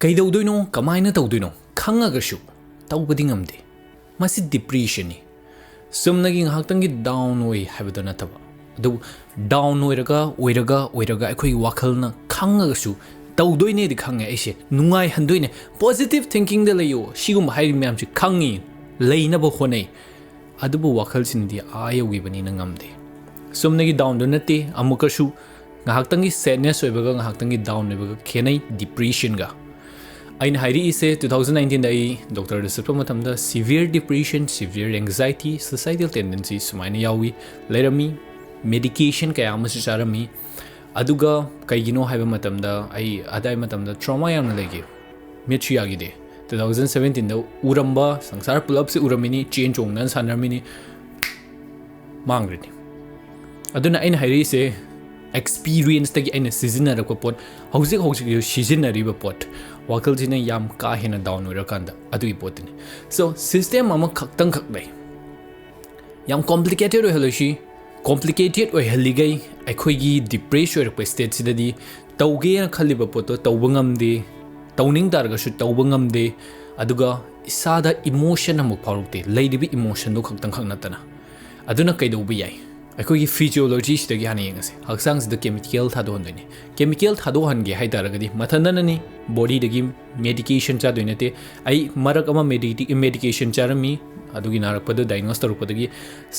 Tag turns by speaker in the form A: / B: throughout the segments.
A: ꯀꯩꯗꯧꯗꯣꯏꯅꯣ ꯀꯃꯥꯏꯅ ꯇꯧꯗꯣꯏꯅꯣ ꯈꯪꯉꯒꯁꯨ ꯇꯧꯕꯗꯤ ꯉꯝꯗꯦ ꯃꯁꯤ ꯗꯤꯄ꯭ꯔꯦꯁꯟꯅꯤ ꯆꯨꯝꯅꯒꯤ ꯉꯥꯏꯍꯥꯛꯇꯪꯒꯤ ꯗꯥꯎꯟ ꯑꯣꯏ ꯍꯥꯏꯕꯗꯣ ꯅꯠꯇꯕ ꯑꯗꯨꯕꯨ ꯗꯥꯎꯟ ꯑꯣꯏꯔꯒ ꯑꯩꯈꯣꯏꯒꯤ ꯋꯥꯈꯜꯅ ꯈꯪꯉꯒꯁꯨ ꯇꯧꯗꯣꯏꯅꯦꯗꯤ ꯈꯪꯉꯦ ꯑꯩꯁꯦ ꯅꯨꯡꯉꯥꯏꯍꯟꯗꯣꯏꯅꯦ ꯄꯣꯖꯤꯇꯤꯚ ꯊꯤꯡꯀꯤꯡꯗ ꯂꯩꯌꯣ ꯁꯤꯒꯨꯝꯕ ꯍꯥꯏꯔꯤꯕ ꯃꯌꯥꯝꯁꯤ ꯈꯪꯉꯤ ꯂꯩꯅꯕ ꯍꯣꯠꯅꯩ ꯑꯗꯨꯕꯨ ꯋꯥꯈꯜꯁꯤꯅꯗꯤ ꯌꯧꯈꯤꯕꯅꯤꯅ ꯉꯝꯗꯦ ꯆꯨꯝꯅꯒꯤ ꯗꯥꯎꯟꯗꯣ ꯅꯠꯇꯦ ꯑꯃꯨꯛꯀꯁꯨ ꯉꯥꯏꯍꯥꯛꯇꯪꯒꯤ ꯁꯦꯗꯅꯦꯁ ꯑꯣꯏꯕꯒ ꯉꯥꯏꯍꯥꯛꯇꯪꯒꯤ ꯗꯥꯎꯟ ꯑꯣꯏꯕꯒ ꯈꯦꯠꯅꯩ ꯗꯤꯄ꯭ꯔꯦꯁꯟꯒ ꯑꯩꯅ ꯍꯥꯏꯔꯛꯏꯁꯦ 2019ꯗ ꯑꯩ ꯗꯣꯛꯇꯔꯗ ꯆꯠꯄ ꯃꯇꯝꯗ ꯁꯤꯚꯤꯌꯔ ꯗꯤꯄ꯭ꯔꯦꯁꯟ ꯁꯤꯚꯤꯌꯔ ꯑꯦꯡꯖꯥꯏꯇꯤ ꯁꯨꯁꯥꯏꯗꯦꯜ ꯇꯦꯟꯗꯦꯟꯁꯤ ꯁꯨꯃꯥꯏꯅ ꯌꯥꯎꯏ ꯂꯩꯔꯝꯃꯤ ꯃꯦꯗꯤꯀꯦꯁꯟ ꯀꯌꯥ ꯑꯃꯁꯨ ꯆꯥꯔꯝꯃꯤ ꯑꯗꯨꯒ ꯀꯩꯒꯤꯅꯣ ꯍꯥꯏꯕ ꯃꯇꯝꯗ ꯑꯩ ꯑꯗꯥꯏ ꯃꯇꯝꯗ ꯇ꯭ꯔꯣꯃꯥ ꯌꯥꯝꯅ ꯂꯩꯈꯤ ꯃꯤꯠꯁꯨ ꯌꯥꯈꯤꯗꯦ 2017ꯗ ꯎꯔꯝꯕ ꯁꯪꯁꯥꯔ ꯄꯨꯂꯞꯁꯦ ꯎꯔꯝꯃꯤꯅꯤ ꯆꯦꯟ ꯆꯣꯡꯗꯅ ꯁꯥꯟꯅꯔꯝꯃꯤꯅꯤ ꯃꯥꯡꯈ꯭ꯔꯅꯤ ꯑꯗꯨꯅ ꯑꯩꯅ ꯍꯥꯏꯔꯛꯏꯁꯦ ꯑꯦꯛꯁꯄꯤꯔꯤꯌꯦꯟꯁꯇꯒꯤ ꯑꯩꯅ ꯁꯤꯖꯤꯟꯅꯔꯛꯄ ꯄꯣꯠ ꯍꯧꯖꯤꯛ ꯁꯤꯖꯤꯟꯅꯔꯤꯕ ꯄꯣꯠ ꯋꯥꯈꯜꯁꯤꯅ ꯌꯥꯝ ꯀꯥ ꯍꯦꯟꯅ ꯗꯥꯎꯟ ꯑꯣꯏꯔꯀꯥꯟꯗ ꯑꯗꯨꯒꯤ ꯄꯣꯠꯇꯨꯅꯤ ꯁꯣ ꯁꯤꯁꯇꯦꯝ ꯑꯃꯈꯛꯇꯪꯈꯛ ꯂꯩ ꯌꯥꯝ ꯀꯣꯝꯄ꯭ꯂꯤꯀꯦꯇꯦꯠ ꯑꯣꯏꯍꯜꯂꯣꯏꯁꯤ ꯀꯣꯝꯄ꯭ꯂꯤꯀꯦꯇꯦꯠ ꯑꯣꯏꯍꯜꯂꯤꯒꯩ ꯑꯩꯈꯣꯏꯒꯤ ꯗꯤꯄ꯭ꯔꯦꯁ ꯑꯣꯏꯔꯛꯄ ꯁ꯭ꯇꯦꯠꯁꯤꯗꯗꯤ ꯇꯧꯒꯦꯅ ꯈꯜꯂꯤꯕ ꯄꯣꯠꯇꯣ ꯇꯧꯕ ꯉꯝꯗꯦ ꯇꯧꯅꯤꯡ ꯇꯥꯔꯒꯁꯨ ꯇꯧꯕ ꯉꯝꯗꯦ ꯑꯗꯨꯒ ꯏꯁꯥꯗ ꯏꯃꯣꯁꯟ ꯑꯃꯨꯛ ꯐꯥꯎꯔꯛꯇꯦ ꯂꯩꯔꯤꯕ ꯏꯃꯣꯁꯟꯗꯣ ꯈꯛꯇꯪꯈꯛ ꯅꯠꯇꯅ ꯑꯗꯨꯅ ꯀꯩꯗꯧꯕ ꯌꯥꯏ ꯑꯩꯈꯣꯏꯒꯤ ꯐꯤꯖꯤꯑꯣꯂꯣꯖꯤꯁꯤꯗꯒꯤ ꯍꯥꯟꯅ ꯌꯦꯡꯉꯁꯦ ꯍꯛꯆꯥꯡꯁꯤꯗ ꯀꯦꯃꯤꯀꯦꯜ ꯊꯥꯗꯣꯛꯍꯟꯗꯣꯏꯅꯤ ꯀꯦꯃꯤꯀꯦꯜ ꯊꯥꯗꯣꯛꯍꯟꯒꯦ ꯍꯥꯏ ꯇꯥꯔꯒꯗꯤ ꯃꯊꯟꯇꯅꯅꯤ ꯕꯣꯗꯤꯗꯒꯤ ꯃꯦꯗꯤꯀꯦꯁꯟ ꯆꯥꯗꯣꯏ ꯅꯠꯇꯦ ꯑꯩ ꯃꯔꯛ ꯑꯃ ꯃꯦꯗꯤꯀꯦꯁꯟ ꯆꯥꯔꯝꯃꯤ ꯑꯗꯨꯒꯤ ꯅꯥꯔꯛꯄꯗ ꯗꯥꯏꯒꯅꯣꯁ ꯇꯧꯔꯛꯄꯗꯒꯤ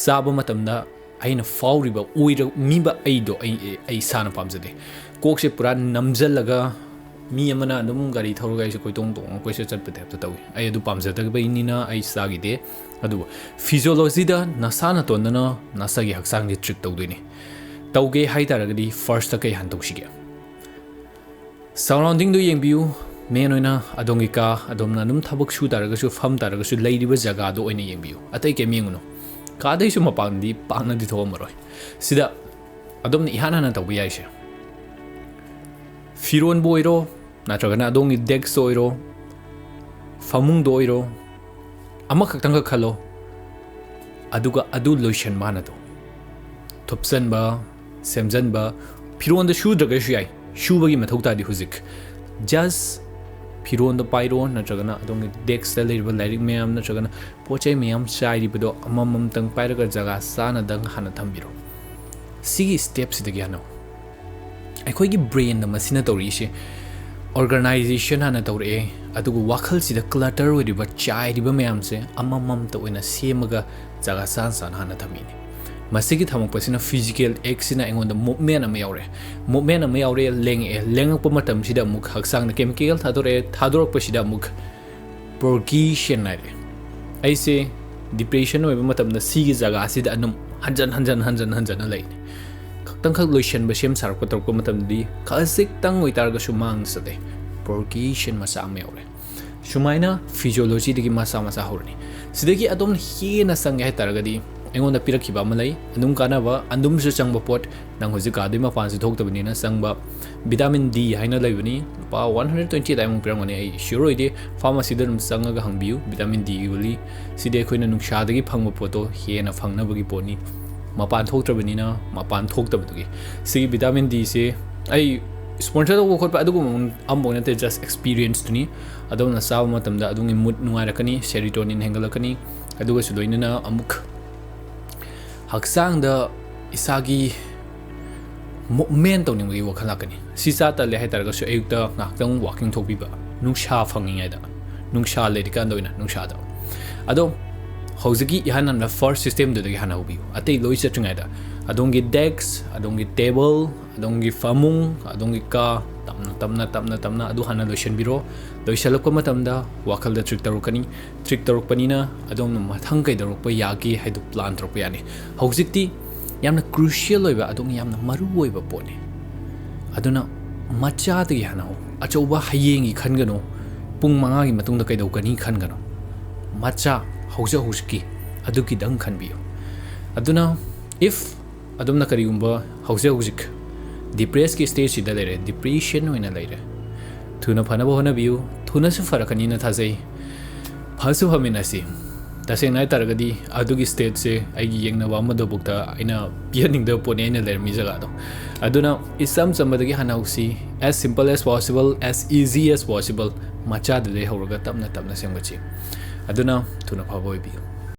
A: ꯆꯥꯕ ꯃꯇꯝꯗ ꯑꯩꯅ ꯐꯥꯎꯔꯤꯕ ꯑꯣꯏꯔꯝꯃꯤꯕ ꯑꯩꯗꯣ ꯑꯩ ꯏꯁꯥꯅ ꯄꯥꯝꯖꯗꯦ ꯀꯣꯛꯁꯦ ꯄꯨꯔꯥ ꯅꯝꯖꯜꯂꯒ ꯃꯤ ꯑꯃꯅ ꯑꯗꯨꯝ ꯒꯥꯔꯤ ꯊꯧꯔꯒ ꯑꯩꯁꯦ ꯀꯣꯏꯇꯣꯡ ꯇꯣꯡꯉꯒ ꯀꯣꯏꯆꯠ ꯆꯠꯄ ꯇꯥꯏꯞꯇ ꯇꯧꯏ ꯑꯩ ꯑꯗꯨ ꯄꯥꯝꯖꯗꯕꯩꯅꯤꯅ ꯑꯩ ꯆꯥꯈꯤꯗꯦ ꯑꯗꯨꯕꯨ ꯐꯤꯖꯤꯑꯣꯂꯣꯖꯤꯗ ꯅꯁꯥꯅ ꯇꯣꯟꯗꯅ ꯅꯁꯥꯒꯤ ꯍꯛꯆꯥꯡꯁꯦ ꯇ꯭ꯔꯤꯠ ꯇꯧꯗꯣꯏꯅꯤ ꯇꯧꯒꯦ ꯍꯥꯏ ꯇꯥꯔꯒꯗꯤ ꯐꯥꯔꯁꯇ ꯀꯩ ꯍꯥꯟꯅ ꯇꯧꯁꯤꯒꯦ ꯁꯔꯥꯎꯟꯗꯤꯡꯗꯨ ꯌꯦꯡꯕꯤꯌꯨ ꯃꯦꯟ ꯑꯣꯏꯅ ꯑꯗꯣꯝꯒꯤ ꯀꯥ ꯑꯗꯣꯝꯅ ꯑꯗꯨꯝ ꯊꯕꯛ ꯁꯨ ꯇꯥꯔꯒꯁꯨ ꯐꯝ ꯇꯥꯔꯒꯁꯨ ꯂꯩꯔꯤꯕ ꯖꯒꯥꯗꯣ ꯑꯣꯏꯅ ꯌꯦꯡꯕꯤꯌꯨ ꯑꯇꯩ ꯀꯩꯝ ꯌꯦꯡꯒꯅꯨ ꯀꯥꯗꯩꯁꯨ ꯃꯄꯥꯟꯗꯤ ꯄꯥꯛꯅꯗꯤ ꯊꯣꯛꯑꯝꯃꯔꯣꯏ ꯁꯤꯗ ꯑꯗꯣꯝꯅ ꯏꯍꯥꯟ ꯍꯥꯟꯅ ꯇꯧꯕ ꯌꯥꯏꯁꯦ ꯐꯤꯔꯣꯟꯕꯨ ꯑꯣꯏꯔꯣ ꯅꯠꯇ꯭ꯔꯒꯅ ꯑꯗꯣꯝꯒꯤ ꯗꯦꯛꯁꯇ ꯑꯣꯏꯔꯣ ꯐꯃꯨꯡꯗ ꯑꯣꯏꯔꯣ ꯑꯃꯈꯛꯇꯪꯈꯛ ꯈꯜꯂꯣ ꯑꯗꯨꯒ ꯑꯗꯨ ꯂꯣꯏꯁꯟꯕ ꯍꯥꯟꯅ ꯇꯧ ꯊꯨꯞꯆꯟꯕ ꯁꯦꯝꯖꯟꯕ ꯐꯤꯔꯣꯟꯗ ꯁꯨꯗ꯭ꯔꯒꯁꯨ ꯌꯥꯏ ꯁꯨꯕꯒꯤ ꯃꯊꯧ ꯇꯥꯗꯦ ꯍꯧꯖꯤꯛ ꯖꯁ ꯐꯤꯔꯣꯟꯗ ꯄꯥꯏꯔꯣ ꯅꯠꯇ꯭ꯔꯒꯅ ꯑꯗꯣꯝꯒꯤ ꯗꯦꯛꯁꯇ ꯂꯩꯔꯤꯕ ꯂꯥꯏꯔꯤꯛ ꯃꯌꯥꯝ ꯅꯠꯇ꯭ꯔꯒꯅ ꯄꯣꯠ ꯆꯩ ꯃꯌꯥꯝ ꯆꯥꯏꯔꯤꯕꯗꯣ ꯑꯃꯃꯝꯇꯪ ꯄꯥꯏꯔꯒ ꯖꯒꯥ ꯆꯥꯅꯗꯪ ꯍꯥꯟꯅ ꯊꯝꯕꯤꯔꯣ ꯁꯤꯒꯤ ꯁ꯭ꯇꯦꯞꯁꯤꯗꯒꯤ ꯍꯥꯟꯅ ꯑꯩꯈꯣꯏꯒꯤ ꯕ꯭ꯔꯦꯟꯗ ꯃꯁꯤꯅ ꯇꯧꯔꯤꯁꯦ ꯑꯣꯔꯒꯅꯥꯏꯖꯦꯁꯟ ꯍꯥꯟꯅ ꯇꯧꯔꯛꯑꯦ ꯑꯗꯨꯒ ꯋꯥꯈꯜꯁꯤꯗ ꯀ꯭ꯂꯇꯔ ꯑꯣꯏꯔꯤꯕ ꯆꯥꯏꯔꯤꯕ ꯃꯌꯥꯝꯁꯦ ꯑꯃꯃꯝꯇ ꯑꯣꯏꯅ ꯁꯦꯝꯃꯒ ꯖꯒꯥ ꯆꯥꯅ ꯍꯥꯟꯅ ꯊꯝꯃꯤꯅꯤ ꯃꯁꯤꯒꯤ ꯊꯝꯃꯛꯄꯁꯤꯅ ꯐꯤꯖꯤꯀꯦꯜ ꯑꯦꯛꯁꯤꯅ ꯑꯩꯉꯣꯟꯗ ꯃꯨꯞꯃꯦꯟ ꯑꯃ ꯌꯥꯎꯔꯛꯑꯦ ꯂꯦꯡꯉꯛꯄ ꯃꯇꯝꯁꯤꯗ ꯑꯃꯨꯛ ꯍꯛꯆꯥꯡꯗ ꯀꯦꯃꯤꯀꯦꯜ ꯊꯥꯗꯣꯔꯛꯄꯁꯤꯗ ꯑꯃꯨꯛ ꯄ꯭ꯔꯣꯒꯤꯁꯟ ꯍꯥꯏꯔꯦ ꯑꯩꯁꯦ ꯗꯤꯄ꯭ꯔꯦꯁꯟ ꯑꯣꯏꯕ ꯃꯇꯝꯗ ꯁꯤꯒꯤ ꯖꯒꯥꯁꯤꯗ ꯑꯗꯨꯝ ꯍꯟꯖꯟꯅ ꯂꯩꯅꯤ ꯈꯛꯇꯪꯈꯛ ꯂꯣꯏꯁꯟꯕ ꯁꯦꯝ ꯁꯥꯔꯛꯄ ꯇꯧꯔꯛꯄ ꯃꯇꯝꯗꯗꯤ ꯈꯖꯤꯛꯇꯪ ꯑꯣꯏꯇꯥꯔꯒꯁꯨ ꯃꯥꯡꯖꯗꯦ ꯄ꯭ꯔꯣꯒꯤꯁꯟ ꯃꯆꯥ ꯑꯃ ꯌꯥꯎꯔꯦ ꯁꯨꯃꯥꯏꯅ ꯐꯤꯖꯤꯑꯣꯂꯣꯖꯤꯗꯒꯤ ꯃꯆꯥ ꯍꯧꯔꯅꯤ ꯁꯤꯗꯒꯤ ꯑꯗꯣꯝꯅ ꯍꯦꯟꯅ ꯆꯪꯒꯦ ꯍꯥꯏ ꯇꯥꯔꯒꯗꯤ ꯑꯩꯉꯣꯟꯗ ꯄꯤꯔꯛꯈꯤꯕ ꯑꯃ ꯂꯩ ꯑꯗꯨꯝ ꯀꯥꯟꯅꯕ ꯑꯗꯨꯝꯁꯨ ꯆꯪꯕ ꯄꯣꯠ ꯅꯪ ꯍꯧꯖꯤꯛ ꯀꯥꯗꯩ ꯃꯄꯥꯟꯁꯨ ꯊꯣꯛꯇꯕꯅꯤꯅ ꯆꯪꯕ ꯚꯤꯇꯥꯃꯤꯟ ꯗꯤ ꯍꯥꯏꯅ ꯂꯩꯕꯅꯤ ꯂꯨꯄꯥ 120 ꯑꯗꯥꯏꯃꯨꯛ ꯄꯤꯔꯝꯒꯅꯤ ꯑꯩ ꯁꯤꯌꯣꯔ ꯑꯣꯏꯗꯦ ꯐꯥꯔꯃꯥꯁꯤꯗ ꯑꯗꯨꯝ ꯆꯪꯉꯒ ꯍꯪꯕꯤꯌꯨ ꯚꯤꯇꯥꯃꯤꯟ ꯗꯤꯒꯤ ꯒꯨꯂꯤ ꯁꯤꯗꯤ ꯑꯩꯈꯣꯏꯅ ꯅꯨꯡꯁꯥꯗꯒꯤ ꯐꯪꯕ ꯄꯣꯠꯇꯣ ꯍꯦꯟꯅ ꯐꯪꯅꯕꯒꯤ ꯄꯣꯠꯅꯤ ꯃꯄꯥꯟ ꯊꯣꯛꯇ꯭ꯔꯕꯅꯤꯅ ꯃꯄꯥꯟ ꯊꯣꯛꯇꯕꯗꯨꯒꯤ ꯁꯤꯒꯤ ꯚꯤꯇꯥꯃꯤꯟ ꯗꯤꯁꯦ ꯑꯩ ꯁ꯭ꯄꯣꯟꯁꯔ ꯇꯧꯕ ꯈꯣꯠꯄ ꯑꯗꯨꯒꯨꯝꯕ ꯑꯃꯐꯥꯎ ꯅꯠꯇꯦ ꯖꯁ ꯑꯦꯛꯁꯄꯤꯔꯤꯌꯦꯟꯁꯇꯨꯅꯤ ꯑꯗꯣꯝꯅ ꯆꯥꯕ ꯃꯇꯝꯗ ꯑꯗꯣꯝꯒꯤ ꯃꯨꯠ ꯅꯨꯡꯉꯥꯏꯔꯛꯀꯅꯤ ꯁꯦꯔꯤꯇꯣꯅꯤꯟ ꯍꯦꯟꯒꯠꯂꯛꯀꯅꯤ ꯑꯗꯨꯒꯁꯨ ꯂꯣꯏꯅꯅ ꯑꯃꯨꯛ ꯍꯛꯆꯥꯡꯗ ꯏꯁꯥꯒꯤ ꯃꯨꯞꯃꯦꯟ ꯇꯧꯅꯤꯡꯕꯒꯤ ꯋꯥꯈꯜ ꯂꯥꯛꯀꯅꯤ ꯁꯤ ꯆꯥ ꯇꯜꯂꯦ ꯍꯥꯏꯇꯥꯔꯒꯁꯨ ꯑꯌꯨꯛꯇ ꯉꯥꯏꯍꯥꯛꯇꯪ ꯋꯥꯀꯤꯡ ꯊꯣꯛꯄꯤꯕ ꯅꯨꯡꯁꯥ ꯐꯪꯉꯤꯉꯩꯗ ꯅꯨꯡꯁꯥ ꯂꯩꯔꯤꯀꯥꯟꯗ ꯑꯣꯏꯅ ꯅꯨꯡꯁꯥꯗ ꯑꯗꯣ ꯍꯧꯖꯤꯛꯀꯤ ꯏꯍꯥꯟ ꯍꯥꯟꯕ ꯐꯥꯔꯁ ꯁꯤꯁꯇꯦꯝꯗꯨꯗꯒꯤ ꯍꯥꯟꯅ ꯍꯧꯕꯤꯌꯨ ꯑꯇꯩ ꯂꯣꯏ ꯆꯠꯇ꯭ꯔꯤꯉꯩꯗ ꯑꯗꯣꯝꯒꯤ ꯗꯦꯛꯁ ꯑꯗꯣꯝꯒꯤ ꯇꯦꯕꯜ ꯑꯗꯣꯝꯒꯤ ꯐꯃꯨꯡ ꯑꯗꯣꯝꯒꯤ ꯀꯥ ꯇꯞꯅ ꯑꯗꯨ ꯍꯥꯟꯅ ꯂꯣꯏꯁꯤꯟꯕꯤꯔꯣ ꯂꯣꯏꯁꯤꯜꯂꯛꯄ ꯃꯇꯝꯗ ꯋꯥꯈꯜꯗ ꯇ꯭ꯔꯤꯛ ꯇꯧꯔꯛꯄꯅꯤꯅ ꯑꯗꯣꯝꯅ ꯃꯊꯪ ꯀꯩꯗꯧꯔꯛꯄ ꯌꯥꯒꯦ ꯍꯥꯏꯗꯨ ꯄ꯭ꯂꯥꯟ ꯇꯧꯔꯛꯄ ꯌꯥꯅꯤ ꯍꯧꯖꯤꯛꯇꯤ ꯌꯥꯝꯅ ꯀ꯭ꯔꯨꯁꯤꯌꯦꯜ ꯑꯣꯏꯕ ꯑꯗꯣꯝꯅ ꯌꯥꯝꯅ ꯃꯔꯨ ꯑꯣꯏꯕ ꯄꯣꯠꯅꯤ ꯑꯗꯨꯅ ꯃꯆꯥꯗꯒꯤ ꯍꯥꯟꯅ ꯍꯧ ꯑꯆꯧꯕ ꯍꯌꯦꯡꯒꯤ ꯈꯟꯒꯅꯨ ꯄꯨꯡ 5ꯒꯤ ꯃꯇꯨꯡꯗ ꯀꯩꯗꯧꯒꯅꯤ ꯈꯟꯒꯅꯨ ꯃꯆꯥ ꯍꯧꯖꯤꯛꯀꯤ ꯑꯗꯨꯒꯤꯗꯪ ꯈꯟꯕꯤꯌꯨ ꯑꯗꯨꯅ ꯏꯐ ꯑꯗꯣꯝꯅ ꯀꯔꯤꯒꯨꯝꯕ ꯍꯧꯖꯤꯛ ꯗꯤꯄ꯭ꯔꯦꯁꯀꯤ ꯁ꯭ꯇꯦꯖꯁꯤꯗ ꯂꯩꯔꯦ ꯗꯤꯄ꯭ꯔꯦꯁꯟ ꯑꯣꯏꯅ ꯂꯩꯔꯦ ꯊꯨꯅ ꯐꯅꯕ ꯍꯣꯠꯅꯕꯤꯌꯨ ꯊꯨꯅꯁꯨ ꯐꯔꯛꯀꯅꯤꯅ ꯊꯥꯖꯩ ꯐꯁꯨ ꯐꯃꯤꯟꯅꯁꯤ तसेंग नाय तरगदी अदुगी स्टेट से आइगी येंगनबा अमदबुक्ता आइना पियनिंगद पोने आइना लेरमी जगादो अदुना इसम समबदगी हनाउसी as simple as possible, as easy as possible, macha de hauraga tapna tapna semgachi aduna tuna phabo ibi